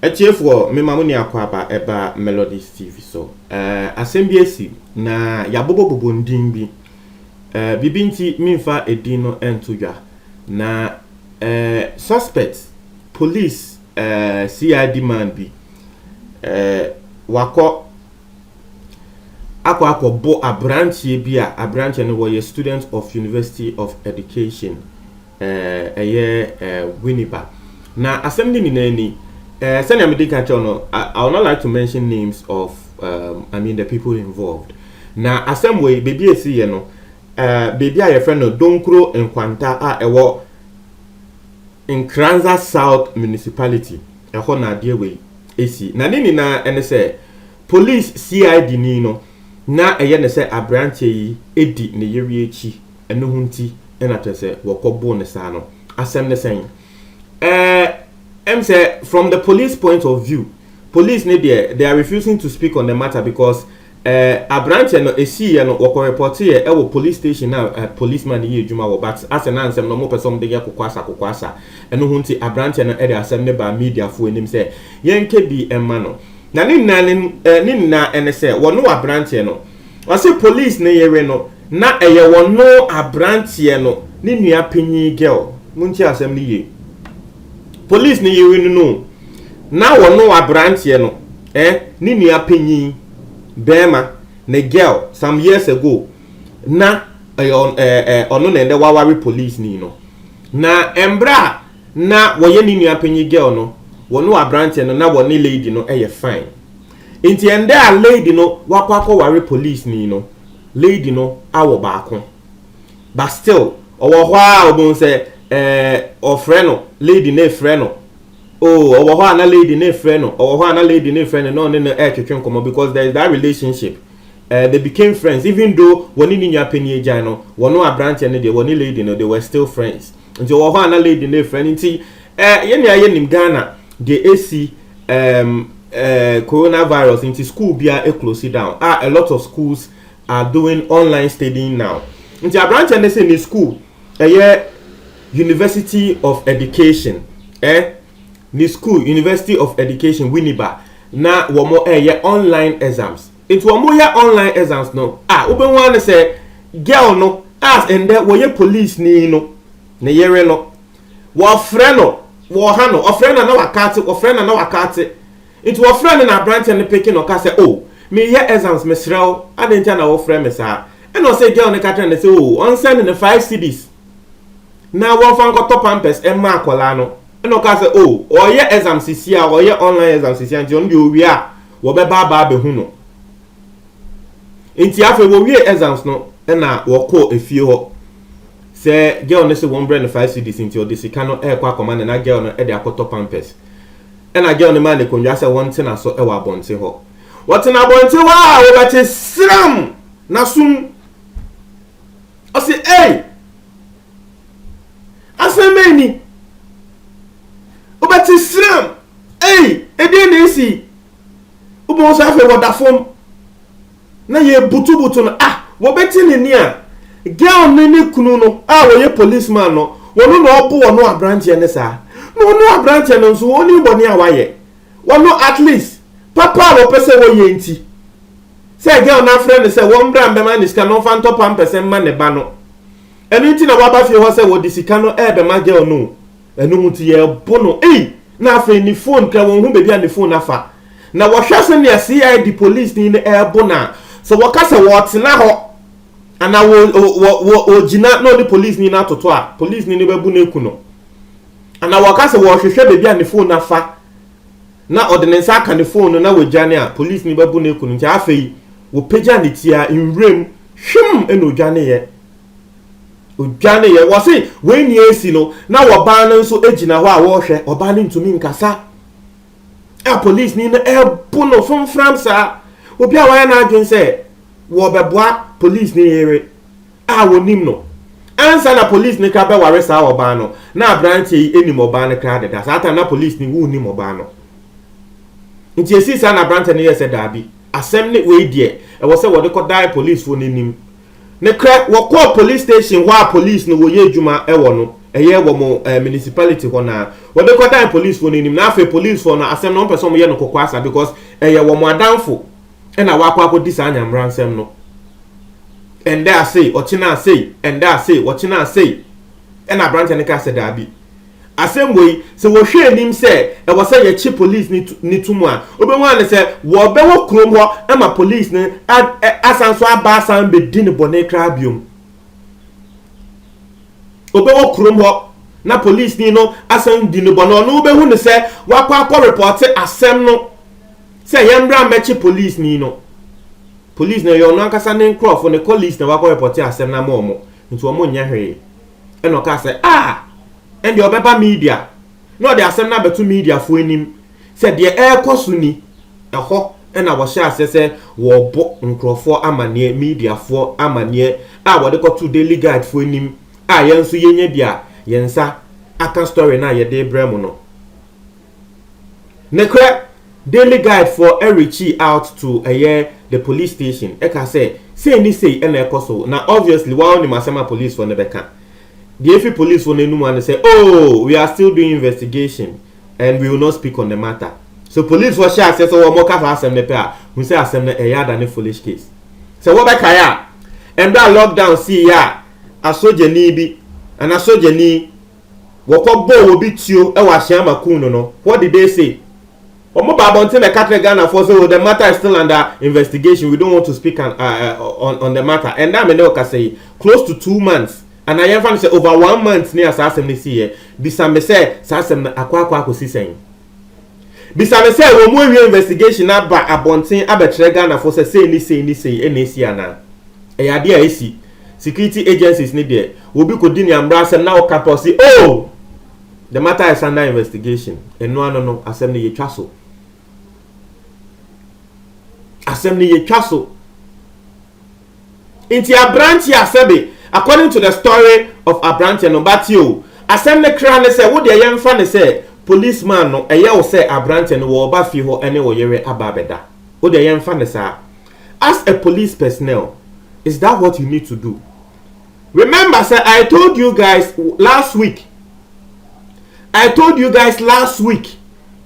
Etiefo me mamuni akwaba eba Melody TV so asembia na yabobo ndimbi bibinti minfa edino entudwa na suspect police CID man bi wako akwa bo abranche bi a abranche no wo student of University of Education Winneba na assembly ni nani Senior Medical Channel, I would not like to mention names of the people involved. Now, assembly, baby, see, you know, baby, I friend of Donkro and Quanta ewo in Kranza South Municipality. A hona dear way, AC. Na nini na NSA police CID Nino na say a branch edi ne yerichi and no hunti and at say wako bonus ano. Assembly saying, say from the police point of view, police they are refusing to speak on the matter because a branch and a C and or report here our police station now a policeman here Juma but as an answer no more person de kwasa and no hunti a branch and a assembly by media for him say yenke bi emano na ni na and say one no a branch no I say police na yere no na eye one no a branch no ni nua panyi girl munchi assembly ye police ni yewe no na wono abrantie no ni nua panyin bema ne girl some years ago na ono na ende wawari police ni no na embra na woye ni nua panyin girl no wono abrantie no na woni lady no fine enti ende a lady no wakwakọ wari police ni no lady no awo baako but still owo ho a obun say ofreno lady ne freno owo ho ana lady ne freno owo ho ana lady ne freno no twetwen komo because there is that relationship they became friends even though woni ni nya pani ejan no wono abranche ne de woni lady no they were still friends until owo ho ana lady ne freno nti ye ni ayenim Ghana the AC coronavirus into school bia close down a lot of schools are doing online studying now nti abranche ne say ni school University of Education ni school University of Education Winneba na womo online exams into womo online exams no oben one say girl no as and there wo police ni no ne yere no wo frɛ no wo ha no ofrɛ na wakate into wo frɛ na branch and pick no ka say me exams me srɛw adentia na wo frɛ me sa and no say girl ne ka tell say on send the 5 CDs na wo fan ko top pampers ma akola no no ka say oye exam sisia oye online exam sisia nti on de owi a wo be ba be hu no nti afa wo wie exams no na wo ko efie ho say girl no say one brand 5 CDs nti o de sika no kwa command na girl no de akoto pampers na girl no man de konwa say one thing aso wa bonte ho what na bonte wa wo ba che sram na sum o say asemeni obati sram ede na esi obo so afa wodafom na ye butu no wo beti ni a girl ni kunu no wo ye policeman no wono no obo wono abranche ne sa no wono abranche no so woni boni awaye wono at least papa wo pese wo ye nti say girl na friend say won bra mbema ni ska no fan top am pese ma ne ba no enti na waba fi ho say wo disika no be ma girl no enu muti ye bono na afa ni phone ka won hu bebi an phone afa na wo hwase ne CID police ni bona so wo ka say wo tena ho ana wo gina no the police ni na toto a police ni bebu na eku no ana wo ka say wo hwehwe bebi an phone afa na ordinance aka ne phone na wo gane a police ni bebu na eku no nti afa yi wo pagya ne tia inrem hwem eno gane ye Ojane ye wose we ni esi no na wo ba no nso ejina ho a wo hwe oba ni ntumi nkasa police ni na no from Fransa obi a wa na adwen se wo beboa police ni yere wo nim no ansa na police ni ka be ware sa oba no na branch yi enim oba no kra de sa ata na police ni wo nim oba no nti esi sa na branch ni ye se dabi asem ni we die was say what they call die police for him. Ne crack what call police station where police no ye juma no eye wo mo municipality ho na what they call die police for him na fe police for na asem no person ye no kokwasa because eye wo mo adanfo e na wa kwa dis anyamra nsem no and there say ochina say and there say ochina say e na branch ne ka say da bi asem wey se wo hwe anim se e wo say ye chi police ni tumu a obenwu an se wo be wo krom ho e ma police ni asanso abasan be di ni bone kra biom obenwu krom ho na police ni no asan di ni bone no obenwu ne se wakwa report asem no se ye mbra mechi police ni no police na yo no akasa ne crofo ne police na wakwa report asem na mo nti wo mo nya hwe e no ka se and the obeba media no the asem na betu media fo anim said the air kosuni eho na wo sha asese wo bo nkrofo amane media fo amane wo de ko to daily guide fo anim yenso yenye bia yensa aka story na ye de bremo no nekra daily guide for Erichi out to the police station e ka say ni say na ekoso na obviously one ni masema police for nebeka. The FA police will name and say, oh, we are still doing investigation and we will not speak on the matter. So police for sure says, oh, more for assembly pair. We say assembly a yard and a foolish case. So what back here? And that lockdown see ya a soldier be and a soldier knee. What will beat you? I was Shama Kuno. No. What did they say? Omo babonte me katre Ghana for so the matter is still under investigation. We don't want to speak on the matter. And that me no can say close to 2 months. And I have say over 1 month near Sassam this year. Bisa me say Sassam akwa kosi sen. Bisa me say we mo investigation aba abonten abetre Ghana for say ni NAC ana. E ya dia esi security agencies ni there. Obi ko di ni amra asem na o kapo say oh the matter is under investigation. Eno no asem ni ye twaso. Asem ni ye twaso. Inti abranti asebe. According to the story of Abrante no Batio, asem ne kra ne say wo de yemfa ne say policeman no eye wo say Abrante no wo ba fi ho ene wo yere ababeda. Wo de yemfa ne say as a police personnel, is that what you need to do? Remember say I told you guys last week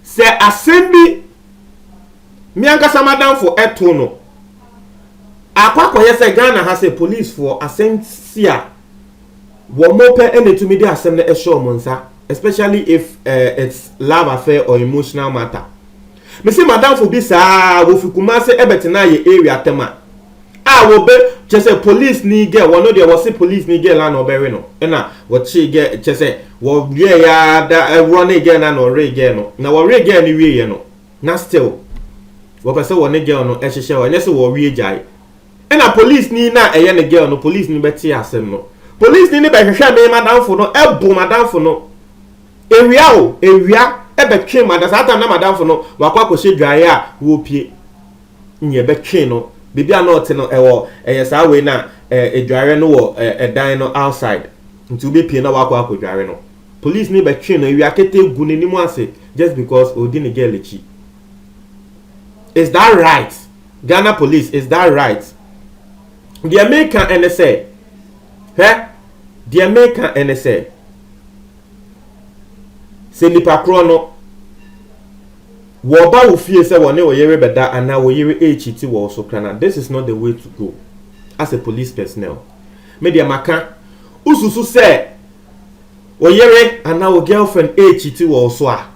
say assembly mi anka samadan for eto no akwakọ yese Ghana has a police for asensia wo mope enetumi de asem na ehwe omonsa especially if it's love affair or emotional matter. Me say madam for bisa wo fikuma se ebetena ye area tema wo be chese police ni get wo no de wo se police ni get la no be we no na wo chi get chese wo wie ya da run again na no re get no na wo re get ni wie ye no na still wo pese wo ne get no ehhehye wo nyese wo wie jai. And a police ni na eye ne girl no police ni beti asem no police ni be hwehwe me madam fo no ebo madam fo no ewia ebetwe madam sata na madam fo no wakwa kwose dwaye a wo pie nye betwe no bibia na ote no ewo eye sa we na edware no wo edan no outside nti obi pie na wakwa akwadware no police ni betwe no ewia kete gu ni mu ase just because odi ne girl echi. Is that right? Ghana police, is that right? The American NSA, the American NSA, say nipa krono, woba ufie se wone wo yere beda ana wo yere HT wo so krana. This is not the way to go as a police personnel. Media maka ususu se wo yere ana wo girlfriend HT wo so a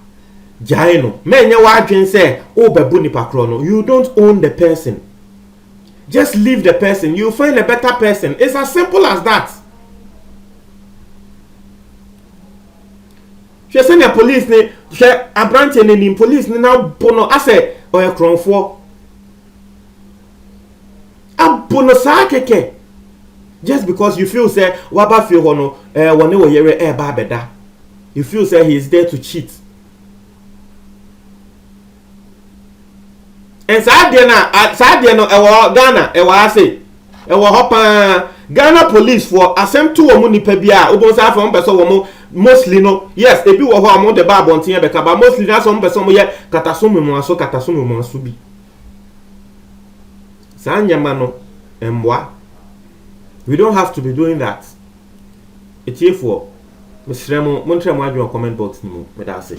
jai no menye wa adwen se o bebu nipa krono. You don't own the person. Just leave the person. You'll find a better person. It's as simple as that. She send a police ne, she a branch in police ne now bono ase or a crown for a bono sa keke. Just because you feel say waba feel hono one wo yere ba beda. You feel say he is there to cheat. And Sadia no ewo Ghana ewo ase ewo hopa Ghana police for asem to wo nipa bia obon sa fa mpeso wo mostly no yes ebi wo ho amon de ba bonten e beka ba mostly na so mpeso mo ye katasomu mu aso bi saa nyama no emboa. We don't have to be doing that. Etiefo mesrɛ mo montrɛ mo adwon comment box ni mu. Medase.